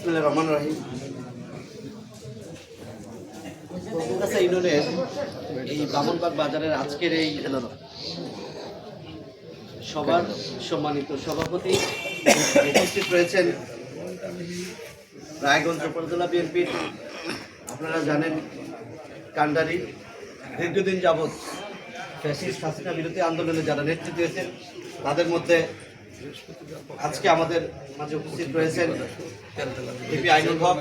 বিসমিল্লাহির রহমানির রহিম। বগুড়া ইউনিয়নের এই বামনবাগ বাজারের আজকের এই সবার সম্মানিত সভাপতি উপস্থিত রয়েছেন রায়গঞ্জ উপজেলা বিএনপির, আপনারা জানেন, কান্ডারি দীর্ঘদিন যাবৎ ফ্যাসিস্ট হাসিনা বিরোধী আন্দোলনে যারা নেতৃত্ব দিয়েছেন, তাদের মধ্যে আজকে আমাদের মাঝে উপস্থিত রয়েছেন এপি আইনুল হক,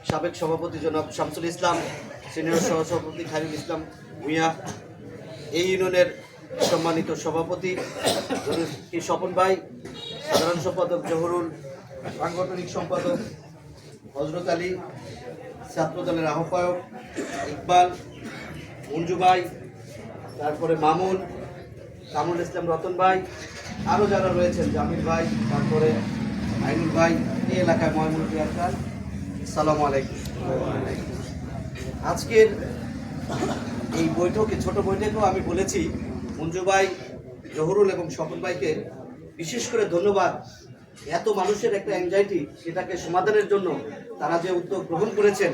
সাবেক সভাপতি জনাব শামসুল ইসলাম, সিনিয়র সহসভাপতি খায়রুল ইসলাম ভূঁইয়া, এই ইউনিয়নের সম্মানিত সভাপতি স্বপন ভাই, সাধারণ সম্পাদক জহুরুল, সাংগঠনিক সম্পাদক হজরত আলী, ছাত্রদলের আহ্বায়ক ইকবাল, মঞ্জু ভাই, তারপরে মামুন, কামরুল ইসলাম রতন ভাই, আরও যারা রয়েছেন, জামিল ভাই, তারপরে আইনুল ভাই, এই এলাকায় ময়মুল খান। আসসালামু আলাইকুম। আজকের এই বৈঠকে, ছোট বৈঠকেও আমি বলেছি, মঞ্জু ভাই, জহুরুল এবং স্বপন ভাইকে বিশেষ করে ধন্যবাদ। এত মানুষের একটা অ্যাংজাইটি, সেটাকে সমাধানের জন্য তারা যে উদ্যোগ গ্রহণ করেছেন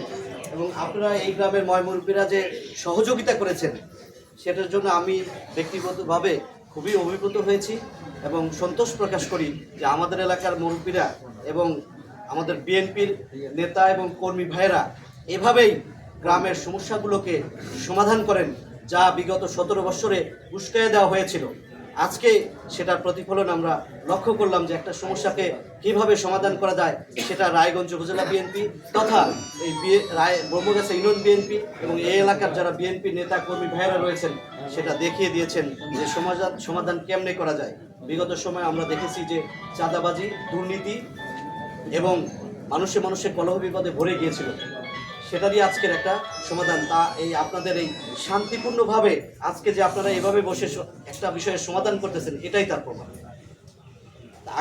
এবং আপনারা এই গ্রামের ময়মুরব্বীরা যে সহযোগিতা করেছেন, সেটার জন্য আমি ব্যক্তিগতভাবে খুবই অভিভূত হয়েছি এবং সন্তোষ প্রকাশ করি যে আমাদের এলাকার মুরব্বীরা এবং আমাদের বিএনপির নেতা এবং কর্মী ভাইয়েরা এভাবেই গ্রামের সমস্যাগুলোকে সমাধান করেন, যা বিগত 17 বছরে উস্কাইয়ে দেওয়া হয়েছিল। আজকে সেটার প্রতিফলন আমরা লক্ষ্য করলাম যে একটা সমস্যাকে কিভাবে সমাধান করা যায়, সেটা রায়গঞ্জ উপজেলা বিএনপি তথা এই ব্রহ্মগাছা ইউনিয়ন বিএনপি এবং এই এলাকার যারা বিএনপি নেতা কর্মী ভাইয়েরা রয়েছেন, সেটা দেখিয়ে দিয়েছেন যে সমাধান কেমনে করা যায়। বিগত সময় আমরা দেখেছি যে চাঁদাবাজি, দুর্নীতি এবং মানুষে মানুষে কলহ বিপদে ভরে গিয়েছিল, সেটা দিয়ে আজকের একটা সমাধান। তা এই আপনাদের এই শান্তিপূর্ণভাবে আজকে যে আপনারা এভাবে বসে একটা বিষয়ের সমাধান করতেছেন, এটাই তার প্রমাণ।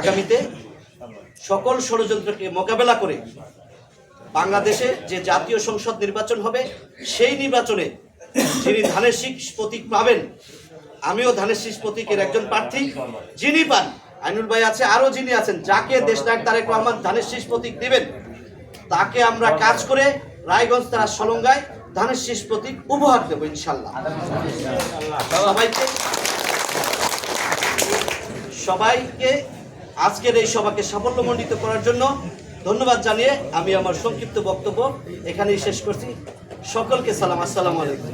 আগামীতে সকল ষড়যন্ত্রকে মোকাবেলা করে বাংলাদেশে যে জাতীয় সংসদ নির্বাচন হবে, সেই নির্বাচনে যিনি ধানের শীষ প্রতীক পাবেন, আমিও ধানের শীষ প্রতীকের একজন প্রার্থী, যিনি পান, আইনুল ভাই আছে, আরও যিনি আছেন, যাকে দেশনায়ক তারেক রহমান ধানের শীষ প্রতীক দিবেন, তাকে আমরা কাজ করে রায়গঞ্জ তারা সলঙ্গায় ধানের শীষ প্রতীক উপহার দেবো ইনশাল্লাহ। সবাইকে আজকের এই সভাকে সাফল্যমণ্ডিত করার জন্য ধন্যবাদ জানিয়ে আমি আমার সংক্ষিপ্ত বক্তব্য এখানেই শেষ করছি। সকলকে সালাম, আসসালামু আলাইকুম।